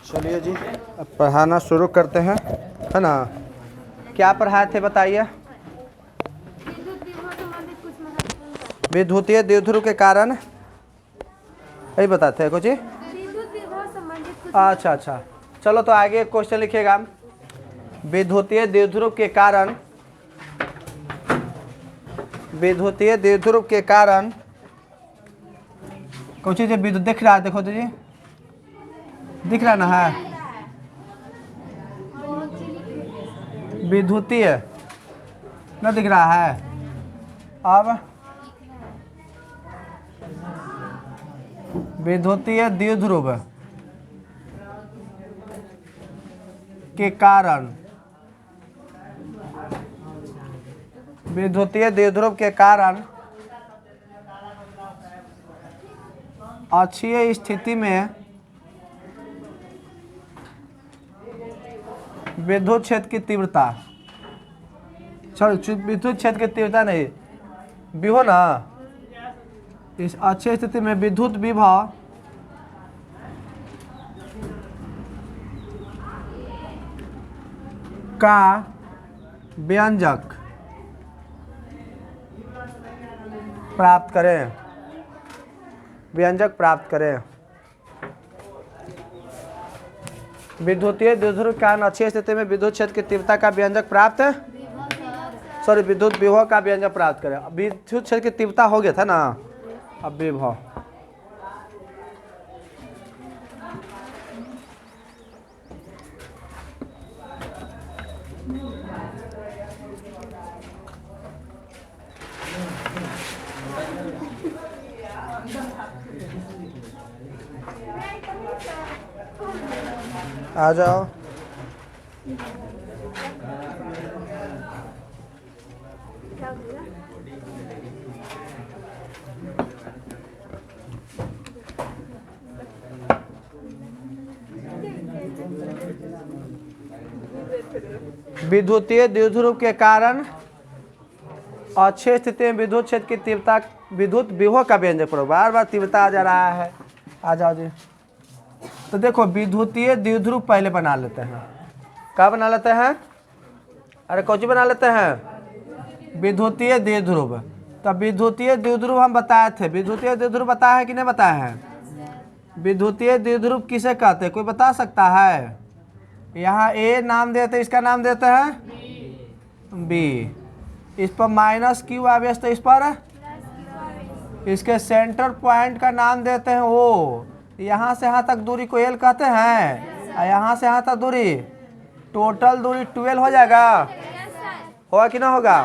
चलिए जी, अब पढ़ाना शुरू करते हैं, है ना। क्या पढ़ाए थे बताइए। विद्युतीय द्विध्रुव के कारण यही बताते हैं कुछ ही। अच्छा अच्छा, चलो तो आगे एक क्वेश्चन लिखिएगा। विद्युतीय द्विध्रुव के कारण, विद्युतीय द्विध्रुव के कारण कुछ चीज विद्युत दिख रहा है, देखो तो जी, दिख रहा ना है। विद्युतीय न दिख रहा है। अब विद्युतीय द्विध्रुव के कारण, विद्युतीय द्विध्रुव के कारण अक्षीय स्थिति में विद्युत क्षेत्र की तीव्रता, सॉरी विद्युत क्षेत्र की तीव्रता नहीं, विभव ना, इस अक्षीय स्थिति में विद्युत विभव का व्यंजक प्राप्त करें, व्यंजक प्राप्त करें। विद्युतीय द्विध्रुव के कारण अक्षीय स्थिति में विद्युत क्षेत्र की तीव्रता का व्यंजक प्राप्त, सॉरी विद्युत विभव का व्यंजक प्राप्त करें। विद्युत क्षेत्र की तीव्रता हो गया था ना, अब विभव। आ जाओ। विद्युतीय द्विध्रुव के कारण अक्षीय स्थिति में विद्युत क्षेत्र की तीव्रता, विद्युत विभव का व्यंजक करो। बार बार तीव्रता आ जा रहा है, आ जाओ जी। तो देखो विद्युतीय द्विध्रुव पहले बना लेते हैं। क्या बना लेते हैं? अरे कौची बना लेते हैं? विद्युतीय द्विध्रुव। तो विद्युतीय द्विध्रुव हम बताए थे, विद्युतीय द्विध्रुव बताया है कि नहीं बताया है? विद्युतीय द्विध्रुव किसे कहते हैं, कोई बता सकता है? यहाँ ए नाम देते हैं, इसका नाम देते हैं बी। इस पर माइनस क्यू आवेश, तो इस पर इसके सेंटर पॉइंट का नाम देते हैं ओ। यहाँ से यहाँ तक दूरी को एल कहते हैं, और यहाँ से यहाँ तक दूरी, टोटल दूरी 12 हो जाएगा। होगा कि ना होगा?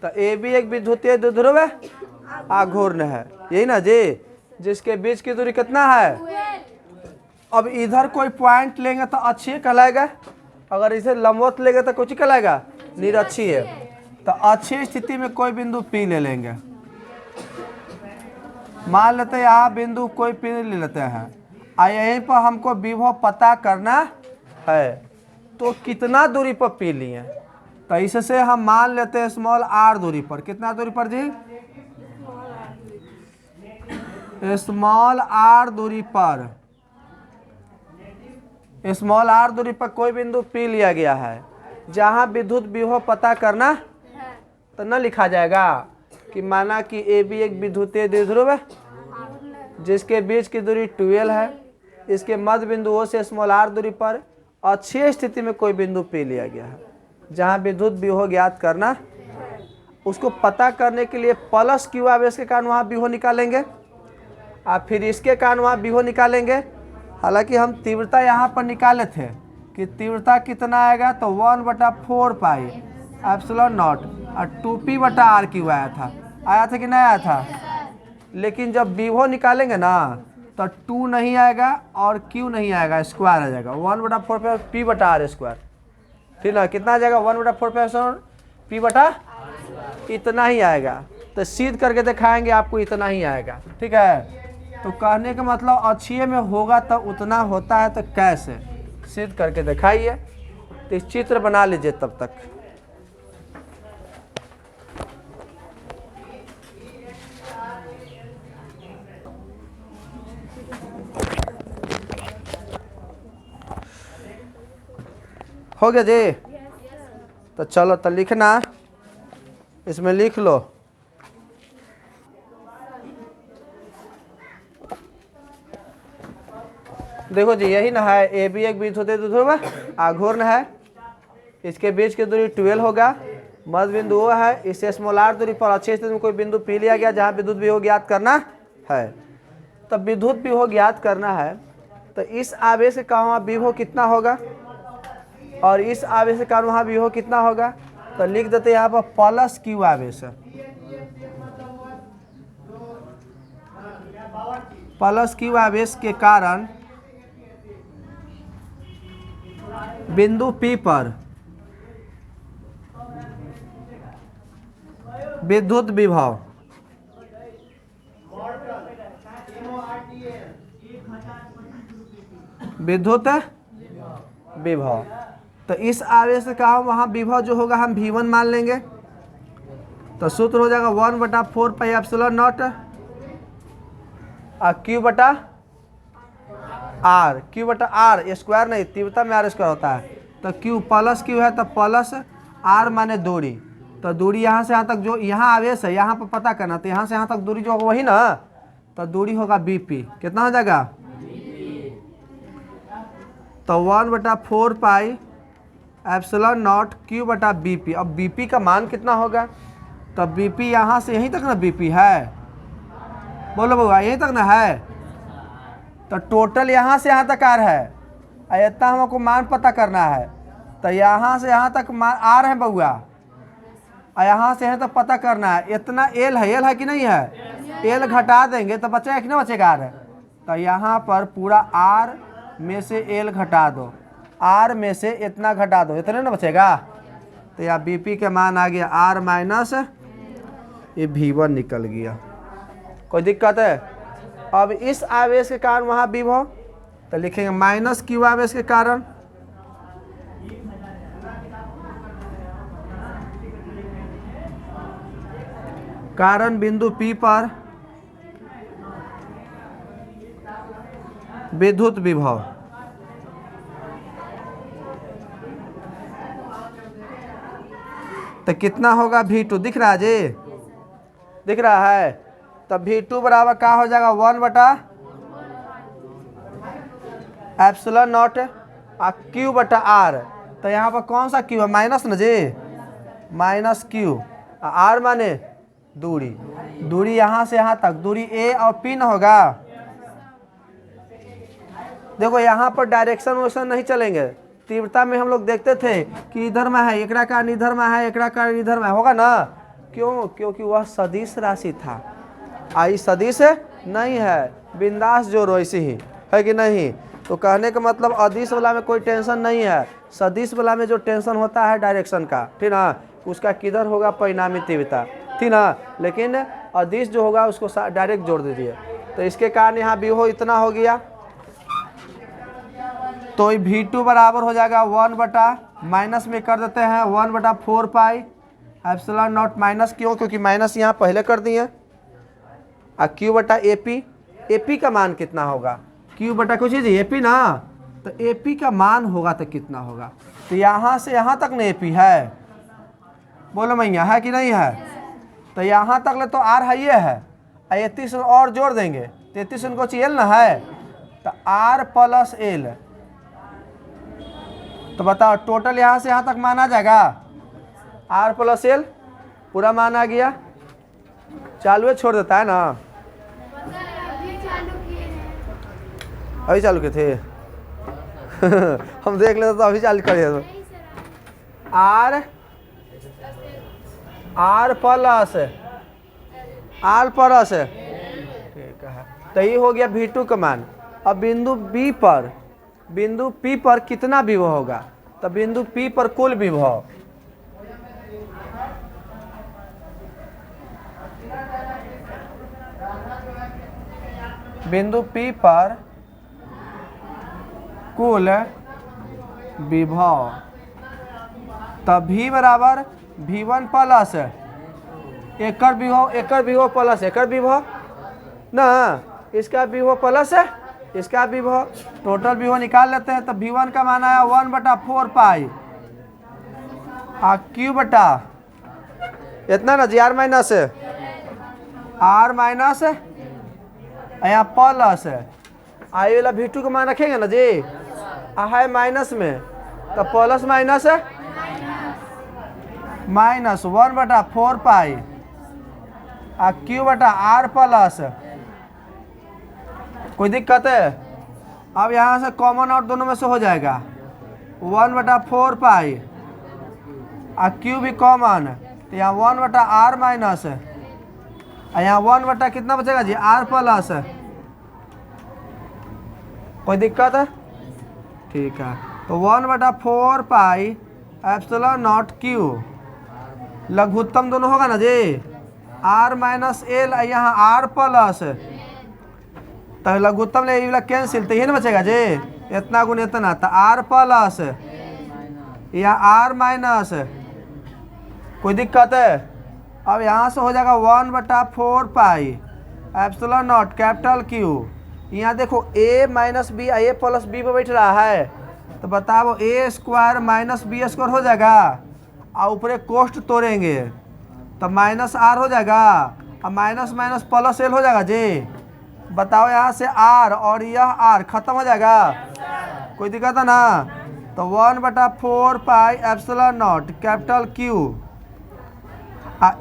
तो ए भी एक विद्युतीय द्विध्रुव है, आघूर्ण है, यही ना जी, जिसके बीच की दूरी कितना है? अब इधर कोई पॉइंट लेंगे तो अक्षीय कहलाएगा, अगर इसे लंबवत लेंगे तो कुछ कहलाएगा? निरक्षीय। तो अक्षीय स्थिति में कोई बिंदु पी ले लेंगे, मान लेते हैं यहाँ बिंदु कोई पी ले लेते हैं, और यहीं पर हमको विभव पता करना है। तो कितना दूरी पर पी लिए? तो इससे हम मान लेते हैं स्मॉल आर दूरी पर। कितना दूरी पर जी? स्मॉल आर दूरी पर, स्मॉल आर दूरी पर कोई बिंदु पी लिया गया है। जहां विद्युत विभव पता करना तो न लिखा जाएगा कि माना कि ए बी एक विद्युतीय द्विध्रुव है जिसके बीच की दूरी 12 है। इसके मध्य बिंदु ओ से स्मॉल आर दूरी पर अक्षीय स्थिति में कोई बिंदु पी लिया गया है। जहां विद्युत विभव ज्ञात करना, उसको पता करने के लिए प्लस क्यू आवेश के कारण वहाँ विभव निकालेंगे, और फिर इसके कारण वहाँ विभव निकालेंगे। हालांकि हम तीव्रता यहाँ पर निकाले थे कि तीव्रता कितना आएगा, तो 1/4 पाई एप्सिलॉन नॉट, और 2p/r क्यू आया था कि नहीं आया था? लेकिन जब विभव निकालेंगे ना तो 2 नहीं आएगा और q नहीं आएगा, स्क्वायर आ जाएगा 1/4 p/r स्क्वायर। ठीक है, कितना आ जाएगा? 1/4 p/, इतना ही आएगा। तो सिद्ध करके दिखाएंगे आपको, इतना ही आएगा। ठीक है, तो कहने का मतलब अक्षीय में होगा तो उतना होता है, तो कैसे सिद्ध करके दिखाइए। तो इस चित्र बना लीजिए तब तक। हो गया जी। तो चलो तो लिखना, इसमें लिख लो। देखो जी यही ना है, ए बी एक बीच होते ध्रुव आघूर्ण है, इसके बीच की दूरी 12 होगा, मध्य बिंदु वो है, इससे स्मॉलर दूरी पर अच्छे स्थिति में कोई बिंदु पी लिया गया जहाँ विद्युत विभव ज्ञात करना है। तो विद्युत विभव ज्ञात करना है, तो इस आवेश के कारण वहाँ विभव कितना होगा और इस आवेश के कारण वहाँ विभव कितना होगा। तो लिख देते यहाँ पर प्लस क्यू आवेश, प्लस क्यू आवेश के कारण बिंदु P पर विद्युत विभव विद्युत विभव, तो इस आवेश का वहाँ विभव जो होगा हम V1 मान लेंगे। तो सूत्र हो जाएगा 1/4 पाई एप्सिलॉन नॉट Q बटा R, Q बटा R स्क्वायर नहीं, तीव्रता में R स्क्वायर होता है। तो Q प्लस Q है तो प्लस R माने दूरी, तो दूरी यहाँ से यहाँ तक जो यहाँ आवेश है यहाँ पर पता करना, तो यहाँ से यहाँ तक दूरी जो होगा वही ना, तो दूरी होगा BP, कितना हो जाएगा तो 1/4 पाई एप्सिलॉन नॉट Q बटा BP। अब BP का मान कितना होगा, तो BP यहाँ से यहीं तक ना BP है, बोलो बउआ यहीं तक ना है, तो टोटल यहाँ से यहाँ तक R है, इतना हमको मान पता करना है। तो यहाँ से यहाँ तक मान R है बउआ, और यहाँ से यहाँ तक पता करना है, इतना L है कि नहीं है, L घटा देंगे तो बचेगा कि नहीं बचेगा R। तो यहाँ पर पूरा R में से L घटा दो, R में से इतना घटा दो, इतने ना बचेगा। तो यहाँ BP के मान आ गया R माइनस ये V1 निकल गया, कोई दिक्कत है। अब इस आवेश के कारण वहाँ विभव, तो लिखेंगे माइनस Q आवेश के कारण बिंदु P पर विद्युत विभव, तो कितना होगा V2 दिख रहा है जी, दिख रहा है। तो V2 बराबर क्या हो जाएगा 1/, एप्सिलॉन नॉट Q बटा R। तो यहाँ पर कौन सा Q है, माइनस ना जी, माइनस Q, R माने दूरी, दूरी यहाँ से यहाँ तक दूरी A और P न होगा। देखो यहाँ पर डायरेक्शन वोशन नहीं चलेंगे, तीव्रता में हम लोग देखते थे कि इधर में है एकड़ा का इधर में है, एकड़ा का इधर में होगा ना, क्यों, क्योंकि वह सदिश राशि था, आई सदिश नहीं है, बिंदास जोड़ो ऐसे ही है कि नहीं। तो कहने का मतलब अदिश वाला में कोई टेंशन नहीं है, सदिश वाला में जो टेंशन होता है डायरेक्शन का, ठीक ना, उसका किधर होगा परिणामी तीव्रता, ठीक ना, लेकिन अदिश जो होगा उसको डायरेक्ट जोड़ दीजिए। तो इसके कारण यहाँ विभव इतना हो गया, तो V2 बराबर हो जाएगा 1/ माइनस में कर देते हैं 1/4 पाई एप्सिलॉन नॉट माइनस, क्यों, क्योंकि माइनस यहाँ पहले कर दिए, और Q बटा AP का मान कितना होगा, Q बटा कुछ चीज़ AP ना, तो AP का मान होगा तो कितना होगा, तो यहाँ से यहाँ तक ना AP है, बोलो मैया है कि नहीं है। तो यहाँ तक ले तो R है, ये है, 33 और जोड़ देंगे, 33 उनको चाहिए ना है, तो R प्लस L, तो बताओ टोटल यहाँ से यहाँ तक मान आ जाएगा, R प्लस L पूरा मान आ गया। चालू छोड़ देता है ना, अभी चालू के थे हम देख लेते तो अभी चालू करिए। तो R प्लस ठीक है, तो ये हो गया V2 का मान। अब बिंदु P पर कितना विभव होगा, तो बिंदु P पर कुल विभव, बिंदु P पर कुल विभव, तब V बराबर V1 प्लस एकर विभव प्लस एकर विभव ना, इसका विभव प्लस है इसका विभव, टोटल विभव निकाल लेते हैं। तो V1 का मान आया 1/4 पाई क्यू बटा इतना ना जी आर माइनस यहाँ प्लस आई वाला V2 का मान रखेंगे ना जी है माइनस में तो प्लस माइनस 1/4 पाई क्यू बटा आर प्लस। कोई दिक्कत है? अब यहाँ से कॉमन आउट दोनों में से हो जाएगा 1/4 पाई क्यू भी कॉमन तो यहाँ 1/r माइनस यहाँ 1 कितना बचेगा जी आर प्लस। कोई दिक्कत है? ठीक है तो 1/4 पाई एप्सिलॉन नॉट क्यू लघुत्तम दोनों होगा ना जी आर माइनस एल यहाँ आर प्लस तो लघुत्तम ले वाला कैंसिल तो यही ना बचेगा जी इतना गुण इतना तो आर प्लस या आर माइनस। कोई दिक्कत है? अब यहाँ से हो जाएगा 1/4 pi epsilon naught capital Q. यहाँ देखो a minus B a plus B पे बैठ रहा है तो बताओ a² माइनस बी स्क्वायर हो जाएगा और ऊपर कोष्ट तोड़ेंगे तो माइनस आर हो जाएगा और माइनस माइनस प्लस एल हो जाएगा जी। बताओ यहाँ से आर और यह आर खत्म हो जाएगा। कोई दिक्कत है ना? तो 1/4 pi epsilon naught capital Q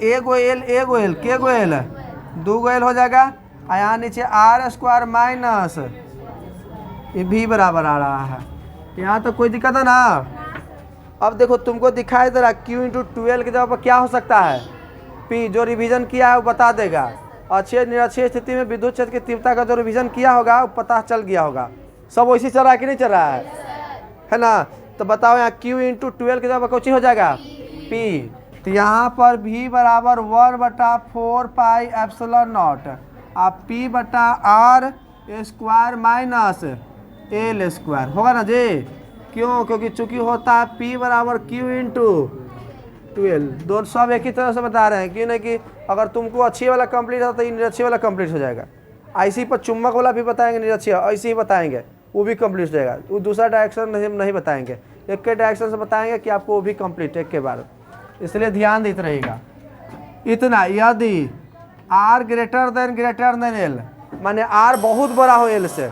एगो एल के एल 2 एल हो जाएगा और यहाँ नीचे r² माइनस ये भी बराबर आ रहा है। यहाँ तो कोई दिक्कत है ना? अब देखो तुमको दिखाई दे रहा q × 12 की जगह पर क्या हो सकता है p जो रिवीजन किया है वो बता देगा। अच्छे निरक्षीय स्थिति में विद्युत क्षेत्र की तीव्रता का जो रिवीजन किया होगा वो पता चल गया होगा। सब वैसे चल रहा है कि नहीं चल रहा है ना? तो बताओ यहाँ q × 12 की जगह पर कौन हो जाएगा p तो यहाँ पर v बराबर 1/4 पाई एप्सिलॉन नॉट आप p/r² माइनस l² होगा ना जी। क्यों? क्योंकि चूंकि होता है p बराबर q × 12 दोनों सब एक ही तरह से बता रहे हैं क्यों नहीं कि अगर तुमको अच्छी वाला कंप्लीट होता तो ये निरक्षीय वाला कंप्लीट हो जाएगा। ऐसी पर चुम्बक वाला भी बताएंगे निरक्षीय ऐसे ही बताएंगे वो भी कंप्लीट हो जाएगा। वो दूसरा डायरेक्शन नहीं बताएंगे एक के डायरेक्शन से बताएंगे कि आपको वो भी कंप्लीट एक के बाद। इसलिए ध्यान देते रहेगा इतना। यदि r ग्रेटर देन l माने r बहुत बड़ा हो l से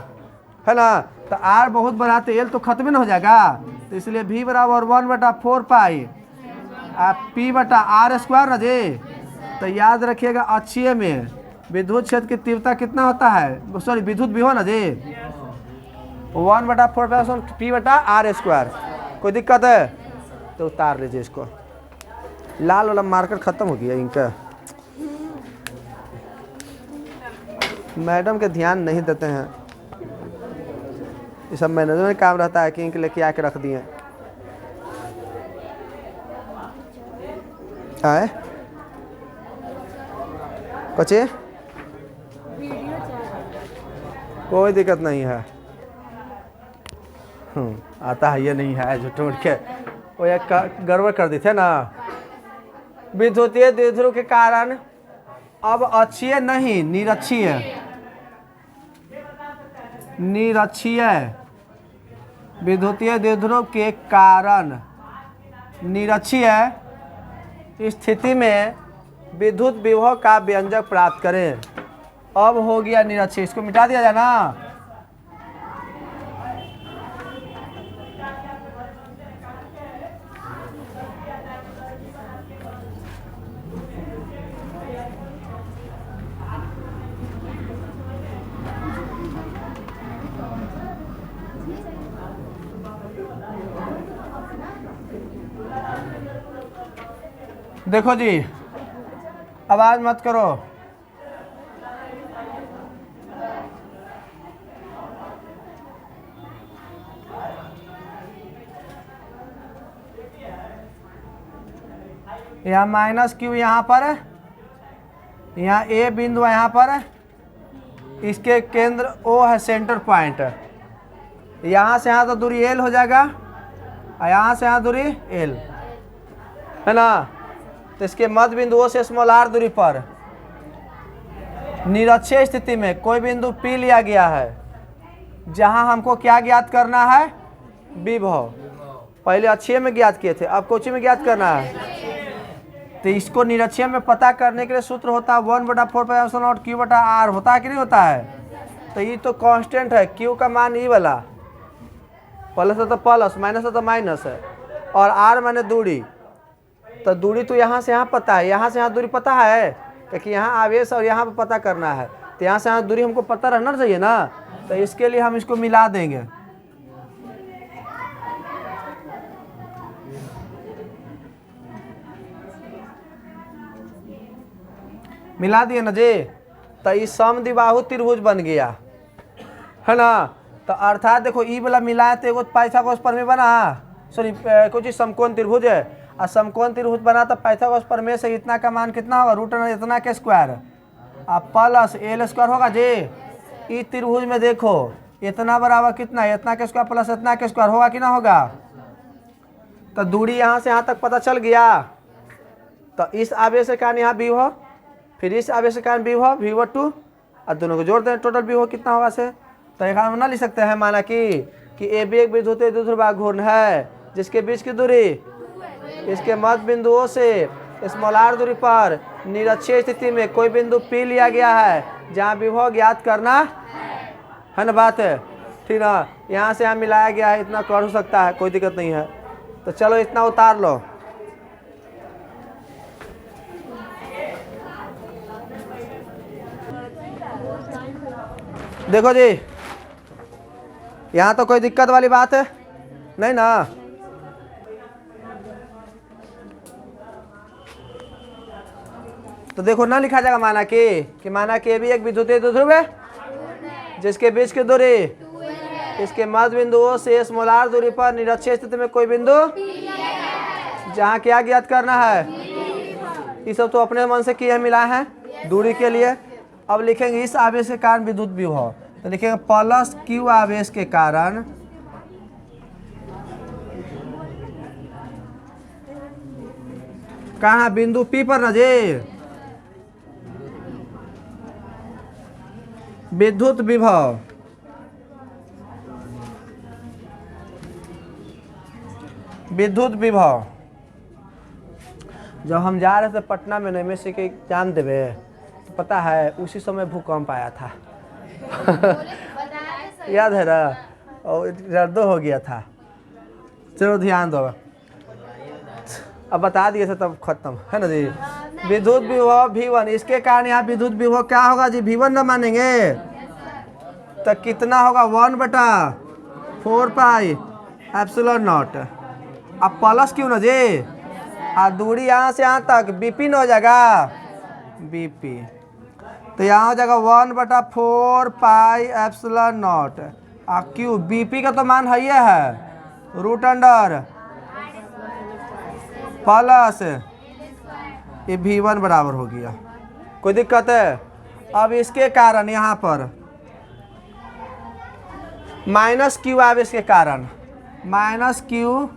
है ना तो r बहुत बड़ा तो l तो खत्म ही ना हो जाएगा। तो इसलिए v बराबर 1/4 पाई p/r² ना जी। तो याद रखिएगा अक्षीय में विद्युत क्षेत्र की तीव्रता कितना होता है सॉरी विद्युत विभव ना जी 1/4 p/r²। कोई दिक्कत है तो उतार लीजिए इसको। लाल वाला मार्कर खत्म हो गया इनका। मैडम के ध्यान नहीं देते हैं ये सब मैनेजर में काम रहता है कि इनके लेके आके रख दिए आए कुछ कोई दिक्कत नहीं है। आता है ये नहीं है झूठ मूठ के वो एक गड़बड़ कर दी थे ना। विद्युतीय द्विध्रुव के कारण अब अक्षीय नहीं निरक्षीय विद्युतीय द्विध्रुव के कारण निरक्षीय स्थिति में विद्युत विभव का व्यंजक प्राप्त करें। अब हो गया निरक्षीय इसको मिटा दिया जाए ना। देखो जी आवाज मत करो। यहाँ माइनस क्यू यहाँ पर यहाँ ए बिंदु यहाँ पर इसके केंद्र ओ है सेंटर पॉइंट। यहाँ से यहाँ तो दूरी एल हो जाएगा और यहाँ से यहाँ दूरी एल है ना। तो इसके मध्य बिंदुओं से स्मॉल आर दूरी पर निरक्षीय स्थिति में कोई बिंदु P लिया गया है जहां हमको क्या ज्ञात करना है विभव। पहले अक्षय में ज्ञात किए थे, अब कोची में ज्ञात करना है। तो इसको निरक्षय में पता करने के लिए सूत्र होता है 1/4πε0 Q/r, होता है कि नहीं होता है। तो ये तो कांस्टेंट है, Q का मान ई वाला, प्लस है तो प्लस, माइनस है तो माइनस है, और r माने दूरी। तो दूरी तो यहाँ से यहाँ पता है, यहाँ से यहाँ दूरी पता है, क्योंकि यहाँ आवेश और यहाँ पर पता करना है, तो यहाँ से यहाँ दूरी हमको पता रहना चाहिए ना। तो इसके लिए हम इसको मिला देंगे। मिला दिए ना जी, तो ये समद्विबाहु त्रिभुज बन गया है ना। तो अर्थात देखो ई वाला मिलाए तो एगो पाइथागोरस प्रमेय बना, सॉरी कुछ समकोण त्रिभुज है, और समकोण त्रिभुज बना तो पाइथागोरस प्रमेय से इतना का मान कितना होगा, रूट अंडर इतना के स्क्वायर अब प्लस एल स्क्वायर होगा जी। ई त्रिभुज में देखो इतना बराबर कितना है, इतना के स्क्वायर प्लस इतना के स्क्वायर होगा कि ना होगा। तो दूरी यहाँ से यहाँ तक पता चल गया। तो इस आवेश के कारण यहाँ भी हो, फिर इस आवेश के कारण भी हो, V/2, और दोनों को जोड़ दें, टोटल भी हो कितना होगा से। तो एक हम ना लिख सकते हैं, माना कि AB एक विद्युत द्विध्रुव घूर्ण है जिसके बीच की दूरी इसके मध्य बिंदुओं से स्मॉल r दूरी पर निरक्षीय स्थिति में कोई बिंदु P लिया गया है जहाँ विभव ज्ञात करना है ना, बात है ठीक ना। यहाँ से यहाँ मिलाया गया है, इतना कर हो सकता है, कोई दिक्कत नहीं है। तो चलो इतना उतार लो। देखो जी यहाँ तो कोई दिक्कत वाली बात है नहीं ना। तो देखो ना लिखा जाएगा माना कि माना कि भी एक विद्युतीय द्विध्रुव है जिसके बीच की दूरी इसके मध्य बिंदुओं से स्मॉल r दूरी पर निरक्षीय स्थिति में कोई बिंदु जहाँ क्या ज्ञात करना है। ये सब तो अपने मन से किया मिला है दूरी के लिए। अब लिखेंगे इस आवेश के कारण विद्युत विभव, तो लिखेंगे प्लस Q आवेश के कारण कहाँ, बिंदु P पर ना जी, विद्युत विभव विद्युत विभव। जब हम जा रहे थे पटना में एमएससी के एग्जाम देवे, तो पता है उसी समय भूकंप आया था याद है ना, और रद्द हो गया था। चलो ध्यान दो, अब बता दिए थे तब खत्म है ना जी। विद्युत विभव V1, इसके कारण यहाँ विद्युत विभव क्या होगा जी, V1 न मानेंगे तो कितना होगा 1/4πε0। अब प्लस क्यों ना जी, और दूरी यहाँ से यहाँ तक BP न हो जाएगा, BP तो यहाँ हो जाएगा 1/4πε0। और Q BP का तो मान है रूट अंडर प्लस ये V1 बराबर हो गया। कोई दिक्कत है। अब इसके कारण यहाँ पर माइनस Q आवेश के कारण, माइनस Q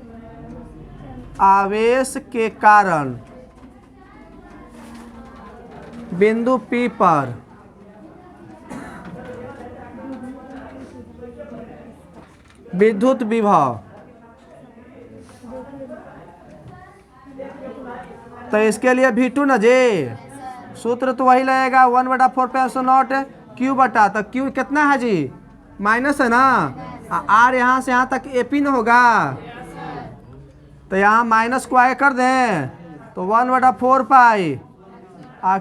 आवेश के कारण बिंदु P पर विद्युत विभव, तो इसके लिए V2 ना जी, सूत्र तो वही लगेगा 1/4πε0 Q बटा, तो Q कितना है जी, माइनस है ना, R यहाँ से यहाँ तक AP न होगा, तो यहाँ माइनस को आगे कर दें तो 1/4π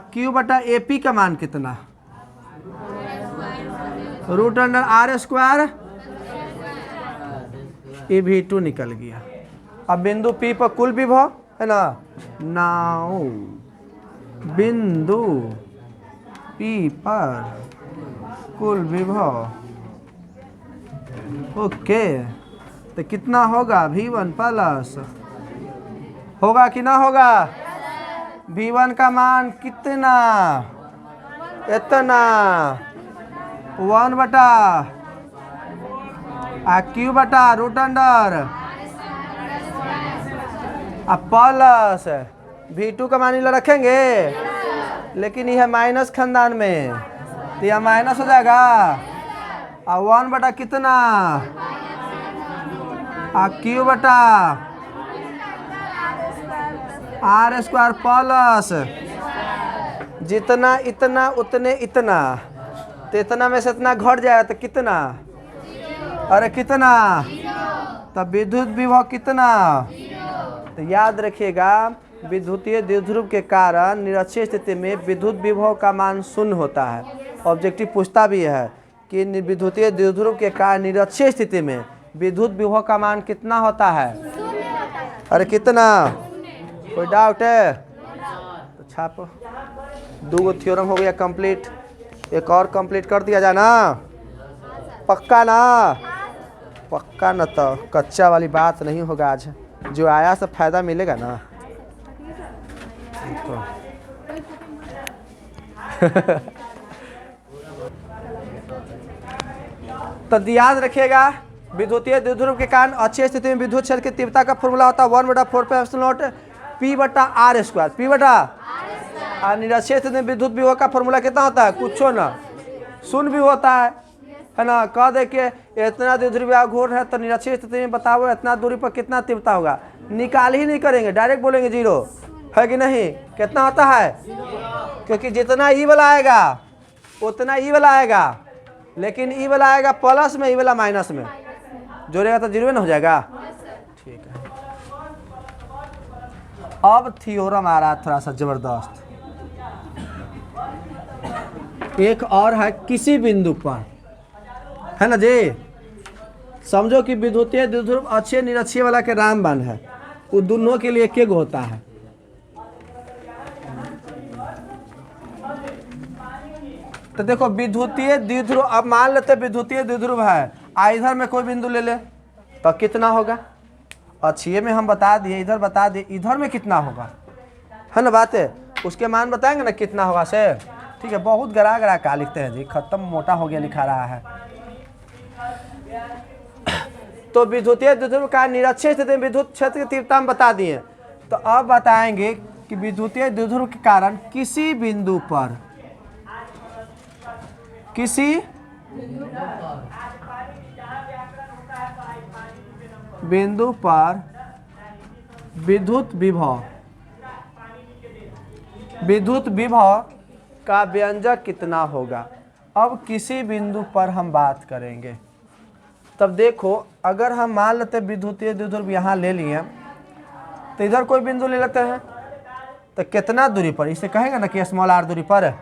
Q बटा AP का मान कितना, रूट अंडर R², ये V2 निकल गया। अब बिंदु P पर कुल विभव है ना, नाउ बिंदु P पर कुल विभव, ओके, तो कितना होगा V1 प्लस, होगा कि ना होगा, V1 का मान कितना, इतना 1/Q बटा रूट अंडर अब प्लस V2 का मान रखेंगे, लेकिन यह माइनस खानदान में तो यह माइनस हो जाएगा, और 1 बटा कितना Q बटा आर स्क्वायर प्लस जितना इतना उतने इतना, तो इतना में से इतना घट जाएगा तो कितना, अरे कितना, तब विद्युत विभव कितना। तो याद रखिएगा विद्युतीय द्विध्रुव के कारण निरक्षीय स्थिति में विद्युत विभव का मान शून्य होता है। ऑब्जेक्टिव पूछता भी है कि विद्युतीय द्विध्रुव के कारण निरक्षीय स्थिति में विद्युत विभव का मान कितना होता है, अरे कितना, कोई डाउट है तो छापो। 2 थ्योरम हो गया कंप्लीट, एक और कंप्लीट कर दिया जाए ना, पक्का ना, पक्का ना, तो कच्चा वाली बात नहीं होगा आज, जो आया सब फायदा मिलेगा ना। तो याद रखिएगा विद्युतीय द्विध्रुव के कारण अच्छी स्थिति में विद्युत क्षेत्र की तीव्रता का फॉर्मूला होता है 1/4πε0 P/r², P बटा, और निरक्षीय स्थिति में विद्युत विभव का फॉर्मूला कितना होता है, कुछ ना, शून्य भी होता है ना। कह दे कि इतना द्विध्रुवीय घूर्ण है तो निरक्षीय स्थिति में बताओ इतना दूरी पर कितना तीव्रता होगा, निकाल ही नहीं करेंगे, डायरेक्ट बोलेंगे 0, है कि नहीं। कितना होता है, क्योंकि जितना ई वाला आएगा उतना ई वाला आएगा, लेकिन ई वाला आएगा प्लस में, ई वाला माइनस में, जोड़ेगा तो 0 ना हो जाएगा। ठीक है, अब थ्योरम आ रहा है थोड़ा सा जबरदस्त। एक और है किसी बिंदु पर, है ना जी, समझो कि विद्युतीय द्विध्रुव अक्षीय निरक्षीय वाला के रामबाण है, वो दोनों के लिए एक होता है। तो देखो विद्युतीय द्विध्रुव, अब मान लेते विद्युतीय द्विध्रुव है, इधर में कोई बिंदु ले ले तो कितना होगा, अक्षीय में हम बता दिए, इधर बता दिए, इधर में कितना होगा, है ना बात है, उसके मान बताएंगे ना कितना होगा से। ठीक है, बहुत गरा गरा का लिखते हैं जी, खत्म, मोटा हो गया लिखा रहा है। तो विद्युतीय द्विध्रुव का निरक्षीय स्थिति में विद्युत क्षेत्र की तीव्रता हम बता दिए। तो अब बताएंगे कि विद्युतीय द्विध्रुव के कारण किसी बिंदु पर, किसी बिंदु पर विद्युत विभव का व्यंजक कितना होगा। अब किसी बिंदु पर हम बात करेंगे। तब देखो अगर हम मान लेते विद्युतीय द्विध्रुव यहाँ ले लिए, तो इधर कोई बिंदु ले लेते हैं, तो कितना दूरी पर, इसे कहेंगे ना कि स्मॉल r दूरी पर।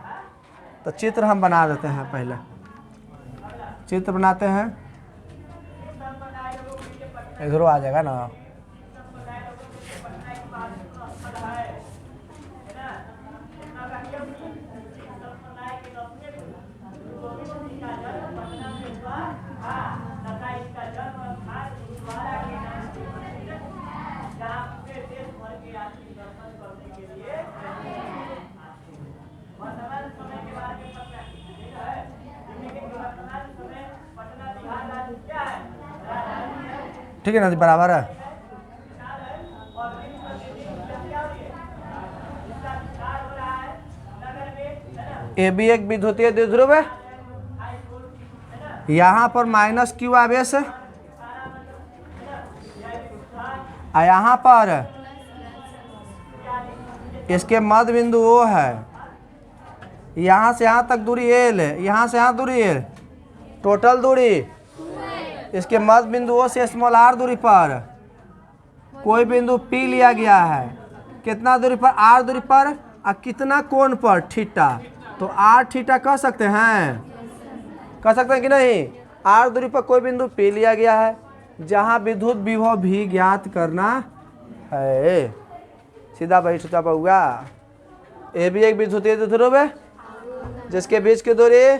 तो चित्र हम बना देते हैं, पहले चित्र बनाते हैं, इधर आ जाएगा ना। ठीक है ना, बराबर है। ए भी एक विद्युतीय द्विध्रुव है, यहाँ पर माइनस क्यू आवेश है, और यहाँ पर इसके मध्य बिंदु O है, यहाँ से यहाँ तक दूरी L है, यहाँ से यहाँ दूरी L, टोटल दूरी इसके मध्य बिंदु O से स्मॉल r दूरी पर कोई बिंदु P लिया गया है, कितना दूरी पर, r दूरी पर, और कितना कोण पर, थीटा। तो r थीटा कह सकते हैं, कह सकते हैं कि नहीं। r दूरी पर कोई बिंदु P लिया गया है, जहाँ विद्युत विभव भी ज्ञात करना है। सीधा भाई छुटा पाऊंगा। ए भी एक विद्युतीय द्विध्रुव है, जिसके बीच की दूरी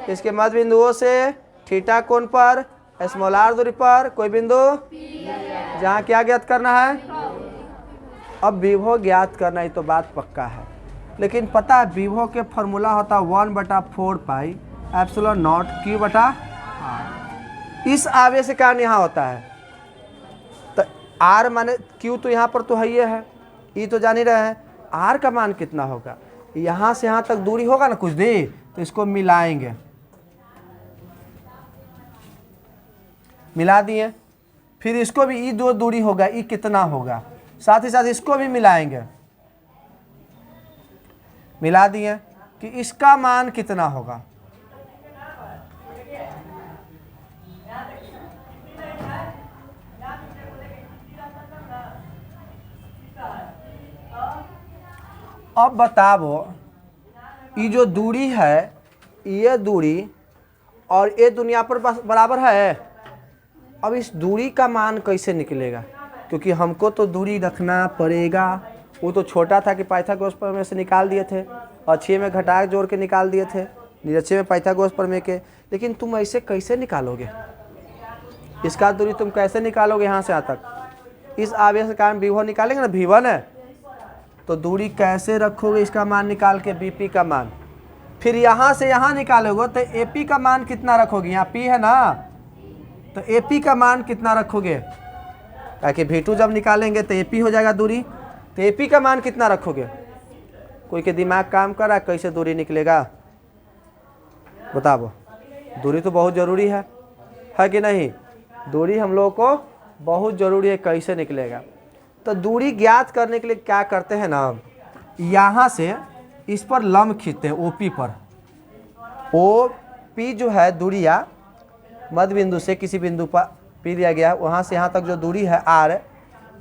इसके मध्य बिंदु O से थीटा कोण पर स्मॉल r दूरी पर कोई बिंदु, जहाँ क्या ज्ञात करना है, अब विभव ज्ञात करना, ही तो बात पक्का है। लेकिन पता है विभव के फॉर्मूला होता 1/4πε0 Q/r। इस आवेश के कारण यहाँ होता है, तो r माने Q तो यहाँ पर तो है, ये है, E तो जान ही रहे हैं, r का मान कितना होगा, यहाँ से यहाँ तक दूरी होगा ना कुछ दी, तो इसको मिलाएंगे, मिला दिए, फिर इसको भी ई दो दूरी होगा, ई कितना होगा, साथ ही साथ इसको भी मिलाएंगे, मिला दिए कि इसका मान कितना होगा। अब बताओ ये जो दूरी है, ये दूरी और ये दुनिया पर बराबर है। अब इस दूरी का मान कैसे निकलेगा, क्योंकि हमको तो दूरी रखना पड़ेगा। वो तो छोटा था कि पाइथागोरस प्रमेय से निकाल दिए थे, अच्छे में घटा जोड़ के निकाल दिए थे, निरच्छे में पाइथागोरस प्रमेय के। लेकिन तुम ऐसे कैसे निकालोगे, इसका दूरी तुम कैसे निकालोगे यहाँ से यहाँ तक। इस आवेश के कारण विभव निकालेंगे ना, V1 है, तो दूरी कैसे रखोगे इसका मान निकाल के, BP का मान। फिर यहाँ से यहाँ निकालोगे तो AP का मान कितना रखोगे, यहाँ P है ना, तो AP का मान कितना रखोगे, ताकि V2 जब निकालेंगे तो AP हो जाएगा दूरी, तो AP का मान कितना रखोगे। कोई के दिमाग काम कर रहा है, कैसे दूरी निकलेगा बताओ। दूरी तो बहुत ज़रूरी है कि नहीं, दूरी हम लोगों को बहुत ज़रूरी है, कैसे निकलेगा। तो दूरी ज्ञात करने के लिए क्या करते हैं ना, यहाँ से इस पर लंब खींचते हैं OP पर। OP जो है दूरिया मध्य बिंदु से किसी बिंदु पर P दिया गया है, वहाँ से यहाँ तक जो दूरी है R,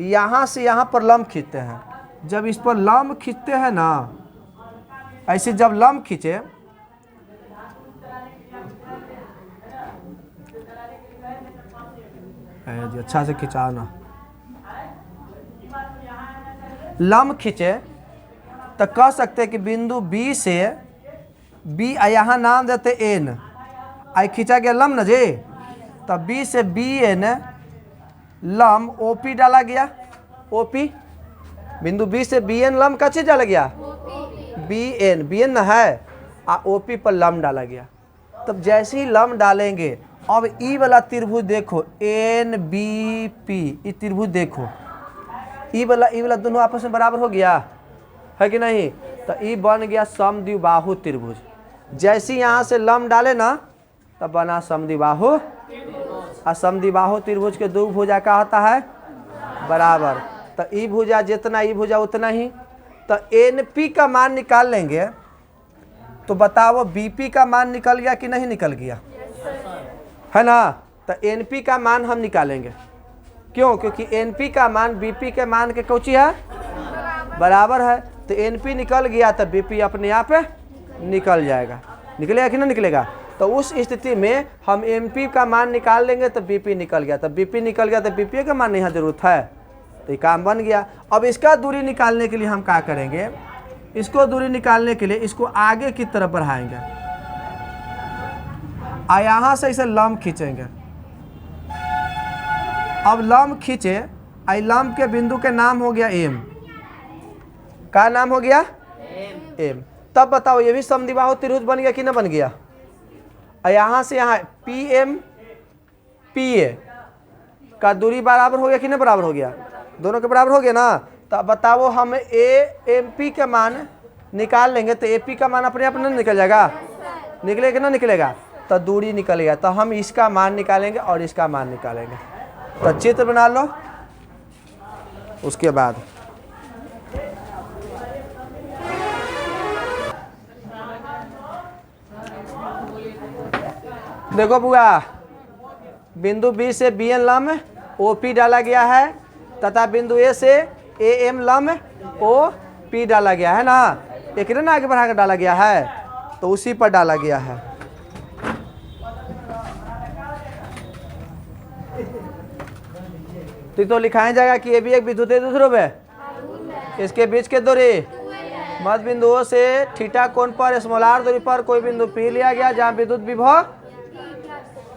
यहाँ से यहाँ पर लंब खींचते हैं। जब इस पर लंब खींचते हैं ना, ऐसे जब लंब खींचे जी, अच्छा से खिंचाओ ना, लंब खींचे तो कह सकते हैं कि बिंदु B से B, यहाँ नाम देते N, आई खींचा गया लंब न जी, तब B से BN लंब OP डाला गया, OP बिंदु B से BN लंब का चीज डाला गया, BN न है, OP पर लंब डाला गया। तब जैसे ही लंब डालेंगे, अब ई वाला त्रिभुज देखो NBP, ये त्रिभुज देखो, ई वाला दोनों आपस में बराबर हो गया है कि नहीं, तो ई बन गया समद्विबाहु त्रिभुज। जैसे यहाँ से लंब डाले ना, तब बना समद्विबाहु, और समद्विबाहु त्रिभुज के दो भुजा का होता है बराबर, तो ई भुजा जितना ई भुजा उतना ही। तो NP का मान निकाल लेंगे, तो बताओ BP का मान निकल गया कि नहीं निकल गया, है ना। तो NP का मान हम निकालेंगे, क्यों, क्योंकि NP का मान BP के मान के कौची है बराबर है। तो NP निकल गया तो BP अपने आप निकल जाएगा, निकलेगा कि नहीं निकलेगा। तो उस स्थिति में हम MP का मान निकाल लेंगे तो BP निकल गया, तो BP निकल गया तो BP का मान यहाँ जरूरत है, तो ये काम बन गया। अब इसका दूरी निकालने के लिए हम क्या करेंगे, इसको दूरी निकालने के लिए इसको आगे की तरफ बढ़ाएंगे, और यहाँ से इसे लंब खींचेंगे। अब लंब खींचे, आई लंब के बिंदु के नाम हो गया M, का नाम हो गया M। तब बताओ ये भी समद्विबाहु त्रिभुज बन गया कि ना बन गया। और यहाँ से यहाँ PM PA का दूरी बराबर हो गया कि ना बराबर हो गया, दोनों के बराबर हो गया ना। तब बताओ हम MP का मान निकाल लेंगे तो AP का मान अपने आप नहीं निकल जाएगा, निकलेगा ना निकलेगा, तो दूरी निकलेगा। तो हम इसका मान निकालेंगे और इसका मान निकालेंगे। तो चित्र बना लो, उसके बाद देखो बुआ, बिंदु B से BN लंब OP डाला गया है, तथा बिंदु A से AM लंब OP डाला गया है ना, एक ना आगे बढ़ाकर डाला गया है, तो उसी पर डाला गया है। तो लिखाया जाएगा कि ये भी एक विद्युतीय द्विध्रुव है, इसके बीच के दूरी मध्य बिंदुओं से थीटा कोण पर स्मॉलर दूरी पर कोई बिंदु P लिया गया जहाँ विद्युत विभव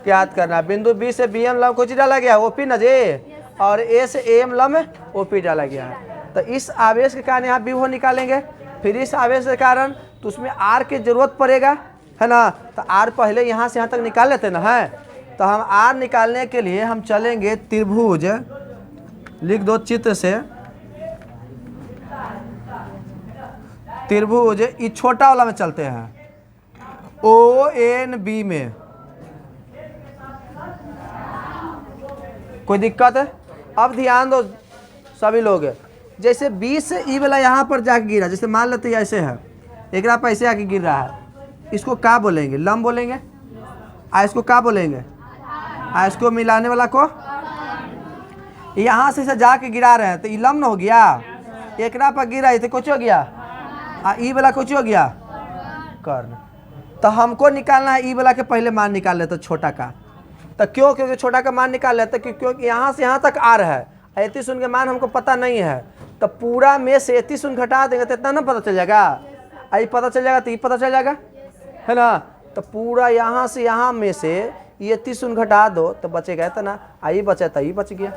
ज्ञात करना। बिंदु B से BM लंब को डाला गया OP न जे, और A से AM लंब OP डाला गया है। तो इस आवेश के कारण यहाँ विभव निकालेंगे, फिर इस आवेश के कारण तो उसमें R की जरूरत पड़ेगा, है ना। तो R पहले यहाँ से यहाँ तक निकाल लेते ना, है। तो हम R निकालने के लिए हम चलेंगे त्रिभुज, लिख दो चित्र से, त्रिभुज इस छोटा वाला में चलते हैं ONB में। कोई दिक्कत है? अब ध्यान दो सभी लोग, जैसे 20 से ई वाला यहाँ पर जाके गिरा, जैसे मान लेते ऐसे है, एक पर ऐसे आके गिर रहा है, इसको क्या बोलेंगे? लम बोलेंगे। आ इसको क्या बोलेंगे? आ इसको मिलाने वाला को यहाँ से जाके गिरा रहे हैं तो लम न हो गया। एक पर गिरा तो कुछ हो गया, आ ई वाला कुछ हो गया कर्ण। तो हमको निकालना है ई वाला के पहले मान निकाल लेते छोटा का। तो क्यों? क्योंकि छोटा का मान निकाल लेते क्योंकि यहाँ से यहाँ तक आ रहा है, 31 के मान हमको पता नहीं है। तो पूरा में से 31 घटा देंगे तो इतना ना पता चल जाएगा, आई पता चल जाएगा तो ये पता चल जाएगा, है ना। तो पूरा यहाँ से यहाँ में से ये 31 घटा दो तो बचेगा इतना, आई बचा तो ये बच गया,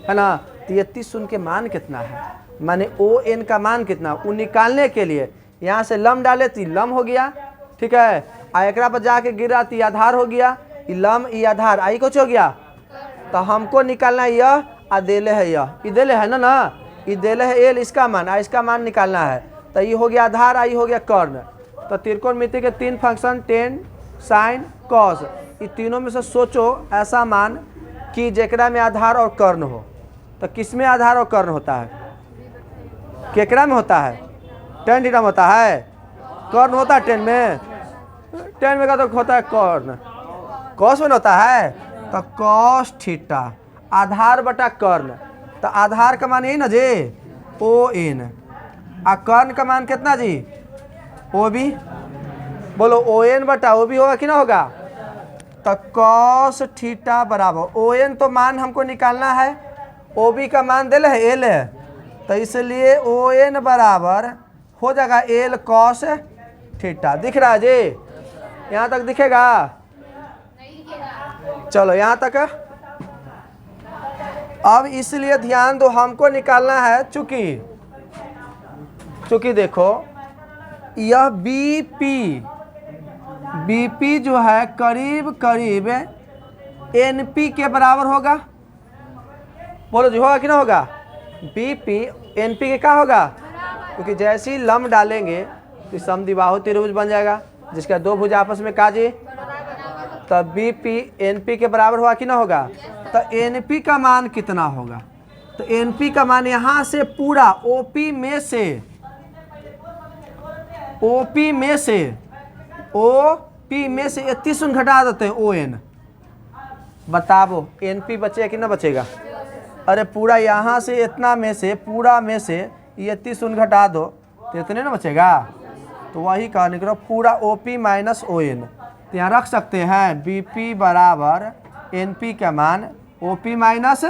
है ना। तो ये 31 के मान कितना है, माने ओ एन का मान कितना, वो निकालने के लिए यहाँ से लम डाले तो लम हो गया, ठीक है। आ एक पर जाके गिरा तो आधार हो गया, लम ई आधार आई कुछ हो गया। तो हमको निकालना है यह, आ देले है यह, ई देले है ना, ई देले है एल, इसका मान, आ इसका मान निकालना है। तो ये हो गया आधार, आई हो गया कर्ण। तो त्रिकोणमिति के 3 फंक्शन टेन साइन कॉस, ये तीनों में से सोचो ऐसा मान कि जेकरा में आधार और कर्ण हो। तो किस में आधार और कर्ण होता है? केकरा में होता है? टेन थीटा में होता है, कर्ण होता है टेन में, टेन में का तो होता है कर्ण, कॉस में होता है। तो कॉस थीटा आधार बटा कर्ण। तो आधार का मान यही ना जी, ओ एन, आ कर्ण का मान कितना जी? O B. बोलो ओ एन बटा ओ बी होगा कि ना होगा? तो कॉस थीटा बराबर ओ एन, तो मान हमको निकालना है, ओ बी का मान दिल है एल है, तो इसलिए ओ एन बराबर हो जाएगा एल कॉस थीटा। दिख रहा है जी? यहाँ तक दिखेगा? चलो यहाँ तक। अब इसलिए ध्यान दो, हमको निकालना है चूंकि देखो यह बीपी जो है करीब करीब एनपी के बराबर होगा। बोलो जी होगा कि ना होगा? बीपी एनपी के क्या होगा? क्योंकि जैसे ही लम डालेंगे तो समद्विबाहु त्रिभुज बन जाएगा, जिसका दो भुज आपस में काजे, तब बीपी एनपी के बराबर होगा कि ना होगा? तो एनपी का मान कितना होगा? तो एनपी का मान यहाँ से पूरा ओपी में से ओपी में से 31 घटा देते हैं ओ एन। बताओ एनपी बचेगा कि ना बचेगा? अरे पूरा यहाँ से इतना में से पूरा में से ये 31 घटा दो तो इतने ना बचेगा। तो वही कहा निकलो पूरा ओपी माइनस ओ एन। तो यहाँ रख सकते हैं बीपी बराबर एनपी का मान ओपी माइनस,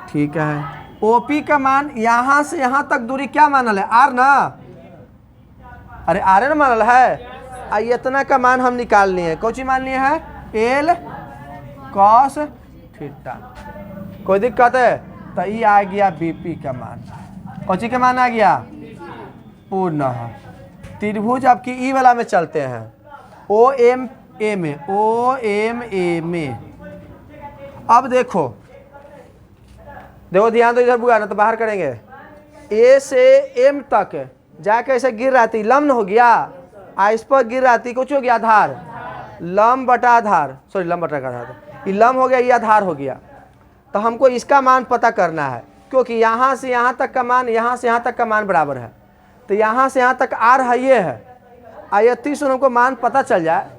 ठीक है। ओपी का मान यहाँ से यहाँ तक दूरी क्या मानल है? आर ना, अरे आर ना मानल है। आई इतना का मान हम निकाल लिए हैं, कौन सी मान लिए है? L cos theta. कोई दिक्कत है? तो ये आ गया बीपी का मान, कौन सी का मान आ गया? पूर्ण त्रिभुज। अब की ई वाला में चलते हैं, ओ एम ए में। अब देखो ध्यान दो, इधर बुआ ना तो बाहर करेंगे। ए से एम तक जाके ऐसे गिर रहा थी, लम्ब हो गया, इस पर गिर रहा थी, कुछ हो गया आधार, लम्ब बटा आधार, सॉरी लम्ब बटा आधार, ये लम्ब हो गया, ये आधार हो गया। तो हमको इसका मान पता करना है, क्योंकि यहाँ से यहाँ तक का मान, यहाँ से यहाँ तक का मान बराबर है। तो यहाँ से यहाँ तक आर है, ये है, आइए 30 हमको मान पता चल जाए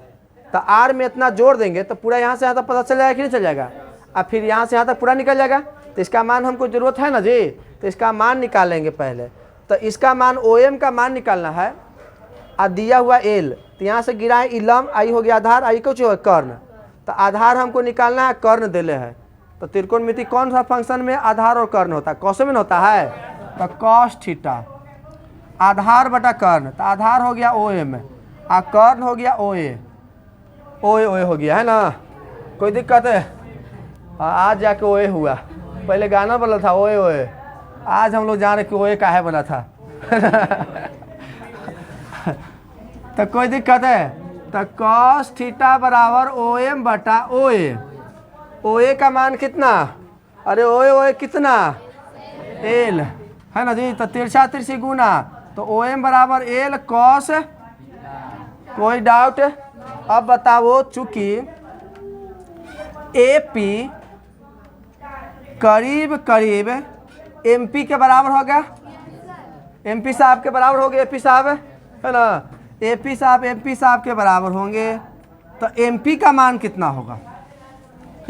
तो आर में इतना जोड़ देंगे तो पूरा यहाँ से यहाँ तक पता चल जाएगा कि नहीं चल जाएगा? अब फिर यहाँ से यहाँ तक पूरा निकल जाएगा। तो इसका मान हमको जरूरत है ना जी, तो इसका मान निकालेंगे पहले। तो इसका मान ओ एम का मान निकालना है, और दिया हुआ एल, तो यहाँ से गिराए इलम, आई हो गया आधार, आई कुछ हो कर्ण। तो आधार हमको निकालना है, कर्ण दिले है। तो त्रिकोणमिति कौन सा फंक्शन में आधार और कर्ण होता है? कौन में होता है? तो कॉस थीटा आधार बटा कर्ण। तो आधार हो गया ओ एम, आ कर्ण हो गया ओ ए हो गया, है ना? कोई दिक्कत है? आज जाके ओए हुआ, पहले गाना बना था ओए ओए, आज हम लोग जान रहे कि ओए काहे बना था। तो कोई दिक्कत है? तो कॉस थीटा बराबर ओ एम बटा ओए। ओए का मान कितना? अरे ओए कितना? एल, है ना जी? तो तिरछा तिरछी गुना, तो ओ एम बराबर एल कॉस। कोई डाउट? अब बताओ, चूंकि करीब करीब MP के बराबर हो गया, MP साहब के बराबर हो गए, AP साहब है ना, AP साहब MP साहब के बराबर होंगे। तो MP का मान कितना होगा,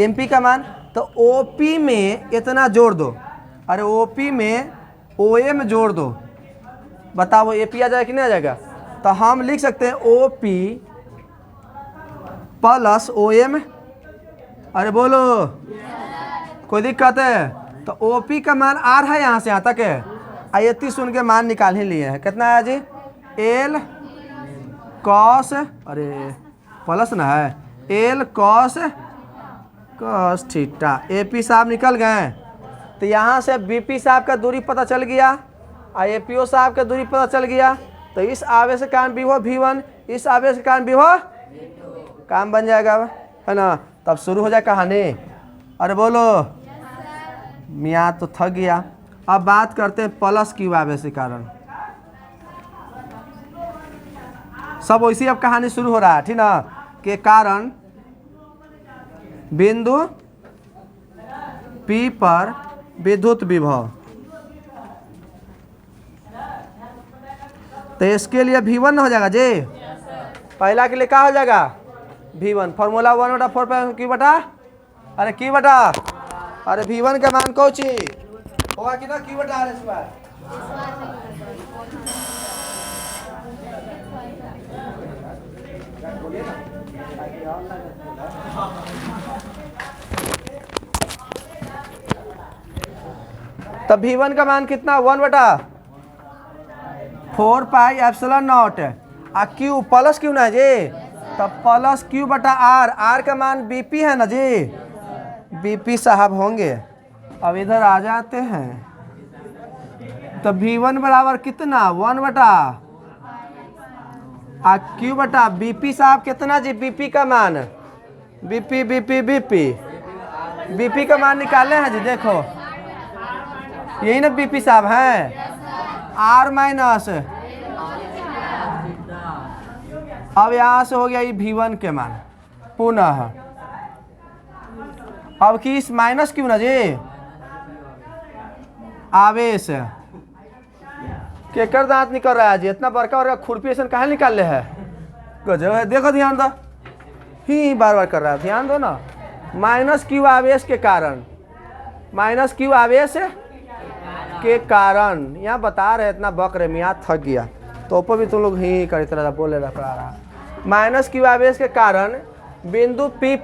MP का मान, तो OP में इतना जोड़ दो, अरे OP में OM जोड़ दो, बताओ AP आ जाएगा कि नहीं आ जाएगा। तो हम लिख सकते हैं OP प्लस OM, अरे बोलो कोई दिक्कत है। तो OP का मान R है, यहाँ से यहाँ तक है, आयती सुन के मान निकाल ही लिए हैं, कितना है जी, L cos, अरे प्लस ना है, L cos थीटा। AP साहब निकल गए, तो यहाँ से BP साहब का दूरी पता चल गया, APO साहब का दूरी पता चल गया। तो इस आवेश के कारण विभव V1, इस आवेश के कारण विभव, काम बन जाएगा है ना। तब शुरू हो जाए कहानी, अरे बोलो मियाँ तो थक गया। अब बात करते हैं प्लस Q आवेश के कारण, सब वैसी अब कहानी शुरू हो रहा है, ठीक ना, के कारण बिंदु P पर विद्युत विभव। तो इसके लिए V1 हो जाएगा जी, पहला के लिए क्या हो जाएगा V1, फॉर्मूला 1/4 पर Q बटा, अरे Q बटा, अरे V1 का मान कौची होगा कि ना, Q बटा R स्क्वायर। तब V1 का मान कितना, 1/4 पाई एप्सिलॉन नॉट, आ Q प्लस Q ना जी, तब प्लस Q बटा R, R का मान BP है ना जी, BP साहब होंगे। अब इधर आ जाते हैं, तो V1 बराबर कितना, 1/, आ Q बटा BP साहब कितना जी, BP का मान, BP का मान निकाले हैं जी, देखो यही ना BP साहब हैं, R माइनस, अब यहाँ से हो गया ये V1 के मान, पुनः अब कि इस माइनस क्यों ना जी, आवेश केकर दांत निकल रहा है जी, इतना बड़का बड़का खुरपी ऐसा कहाँ निकाल ले है, गजब है, देखो ध्यान दो, ही बार बार कर रहा है, ध्यान दो ना, माइनस Q आवेश के कारण, माइनस Q आवेश के कारण, यहाँ बता रहे इतना बक रहे, मियाँ थक गया, तो ऊपर भी तुम लोग ही करी तरह बोले रहा। माइनस Q आवेश के कारण बिंदु P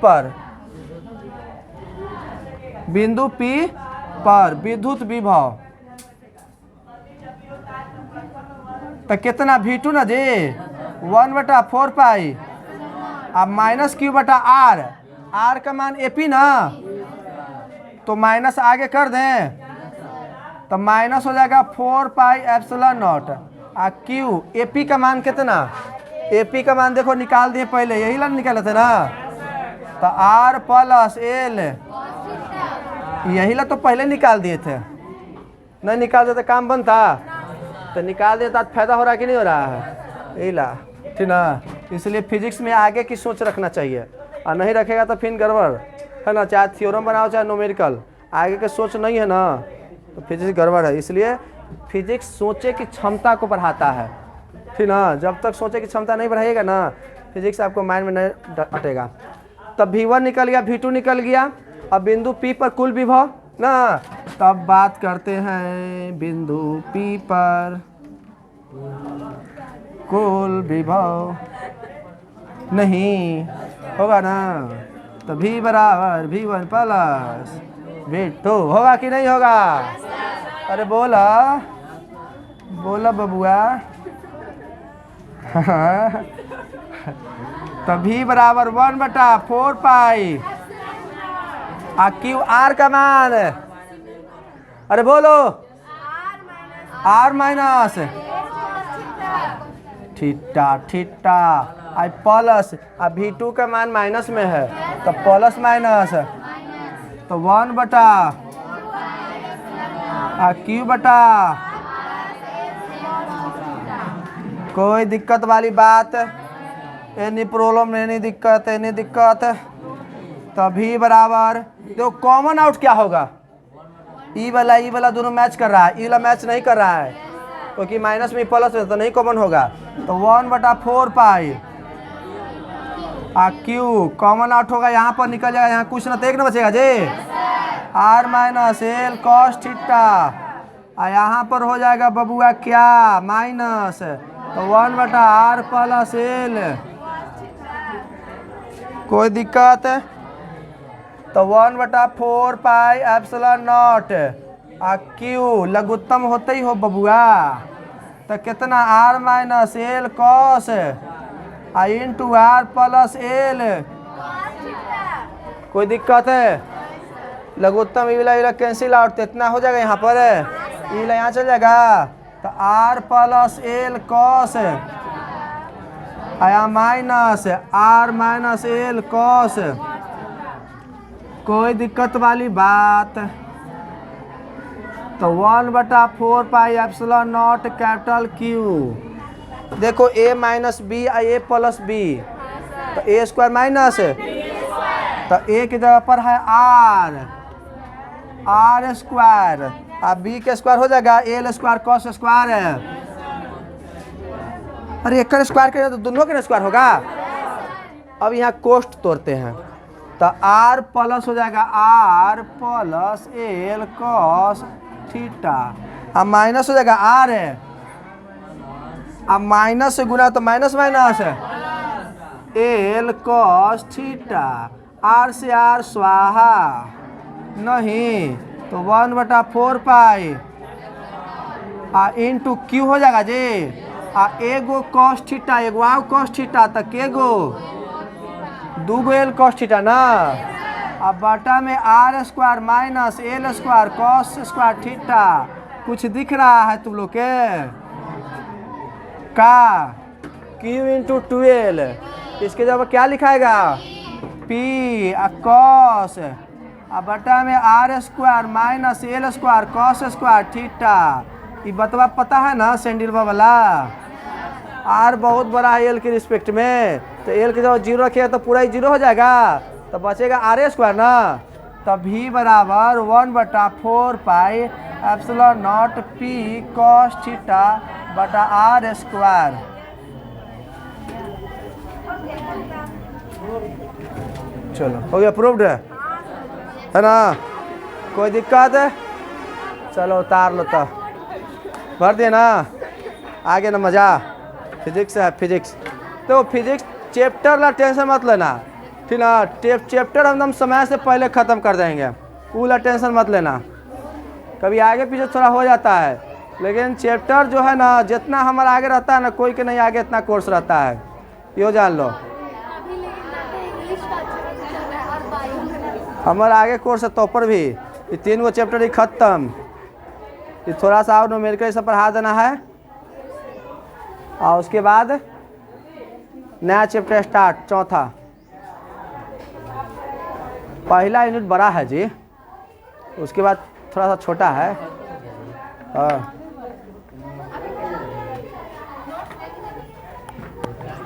पर विद्युत विभव, तो कितना V2 ना जी, 1/4 पाई, अब माइनस Q बटा R, R का मान AP ना, तो माइनस आगे कर दें, तो माइनस हो जाएगा 4 पाई एप्सिलॉन नॉट, आ Q AP का मान कितना, AP का मान देखो निकाल दिए पहले, यही ला निकाले थे ना, तो R प्लस L, यही ला तो पहले निकाल दिए थे, नहीं निकाल देते काम बनता, तो निकाल देता तो फायदा हो रहा है कि नहीं हो रहा है, यही ला, ठीक ना। इसलिए फिजिक्स में आगे की सोच रखना चाहिए, और नहीं रखेगा तो फिर गड़बड़ है ना, चाहे थ्योरम बनाओ चाहे न्यूमेरिकल, आगे की सोच नहीं है ना तो फिजिक्स गड़बड़ है। इसलिए फिजिक्स सोचे की क्षमता को बढ़ाता है, ठीक ना, जब तक सोचे की क्षमता नहीं बढ़ाइएगा ना, फिजिक्स आपको माइंड में नहीं हटेगा। तब V1 निकल गया, V2 निकल गया, अब बिंदु P पर कुल विभव ना, तब बात करते हैं बिंदु P पर कुल विभव, नहीं होगा ना, तो V बराबर V1 प्लस V2 होगा कि नहीं होगा, अरे बोला बोला बबुआ तो V बराबर 1/4 पाई, आ Q R का मान, अरे बोलो R माइनस थीटा, आई प्लस, अब V2 का मान माइनस में है तो प्लस माइनस, तो 1/, आ Q बटा, कोई दिक्कत वाली बात, एनी प्रॉब्लम, एनी दिक्कत, तो V बराबर, तो कॉमन आउट क्या होगा, ई वाला दोनों मैच कर रहा है, ई वाला मैच नहीं कर रहा है क्योंकि माइनस में प्लस है तो नहीं कॉमन होगा। तो 1/4 पाई क्यू कॉमन आउट होगा, यहाँ पर निकल जाएगा, यहाँ कुछ ना तो एक ना बचेगा जी। R minus L cos theta यहाँ पर हो जाएगा बबुआ क्या माइनस, तो 1/r प्लस एल। कोई दिक्कत है? तो 1/4 पाई एप्सिलॉन नॉट क्यू लघुत्तम होते ही हो बबुआ, तो कितना r minus L cos into R plus L. कोई दिक्कत है? लघुत्तम इला कैंसिल आउट, तो इतना हो जाएगा यहाँ पर, इला यहाँ चल जाएगा, तो आर प्लस एल कॉस आया minus R minus L cos. कोई दिक्कत वाली बात? तो 1/4 pi epsilon naught capital Q. देखो a minus B a plus B, तो a स्क्वायर माइनस, तो a की जगह पर है r स्क्वायर, अब b के स्क्वायर हो जाएगा एल स्क्वायर कॉस स्क्वायर है। अरे एक स्क्वायर करें तो दोनों के स्क्वायर होगा। अब यहाँ कोष्ट तोड़ते हैं, तो r प्लस हो जाएगा r plus L cos theta, अब माइनस हो जाएगा r है, अब माइनस से गुना तो माइनस माइनस है एल कॉस थीटा, आर से आर स्वाहा नहीं, तो 1/4 पाई इंटू क्यू हो जाएगा जी। एगो कॉस थीटा एगो आव कॉस थीटा, तक एगो दूगो एल कॉस थीटा ना, अब बटा में R square minus L square cos square theta. कुछ दिख रहा है तुम लोग के का? क्यू इंटू 12, इसके जब क्या लिखाएगा पी कॉस, अब बटा में R square minus L square cos square theta. ये बतवा पता है ना सेंडिलवा वाला, आर बहुत बड़ा है एल के रिस्पेक्ट में, तो एल के जब 0 रखिएगा तो पूरा ही 0 हो जाएगा, तो बचेगा आर स्क्वायर ना, तब भी बराबर 1/4 pi epsilon not P cos theta बटा आर स्क्वायर। चलो हो गया, प्रूव्ड है ना? कोई दिक्कत है? चलो उतार लो, तो भर दिए ना, आगे ना मजा। फिजिक्स है फिजिक्स, तो फिजिक्स चैप्टर ला टेंशन मत लेना, ठीक ना? चैप्टर हम समय से पहले ख़त्म कर देंगे, पूरा टेंशन मत लेना। कभी आगे पीछे थोड़ा हो जाता है, लेकिन चैप्टर जो है ना जितना हमारा आगे रहता है ना, कोई के नहीं आगे इतना कोर्स रहता है, यो जान लो। हमारा आगे कोर्स है तो पर भी ये 3 गो चैप्टर ही खत्म, ये थोड़ा सा और न्यूमेरिकल सब पढ़ा देना है, और उसके बाद नया चैप्टर स्टार्ट, चौथा। पहला यूनिट बड़ा है जी, उसके बाद थोड़ा सा छोटा है।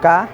का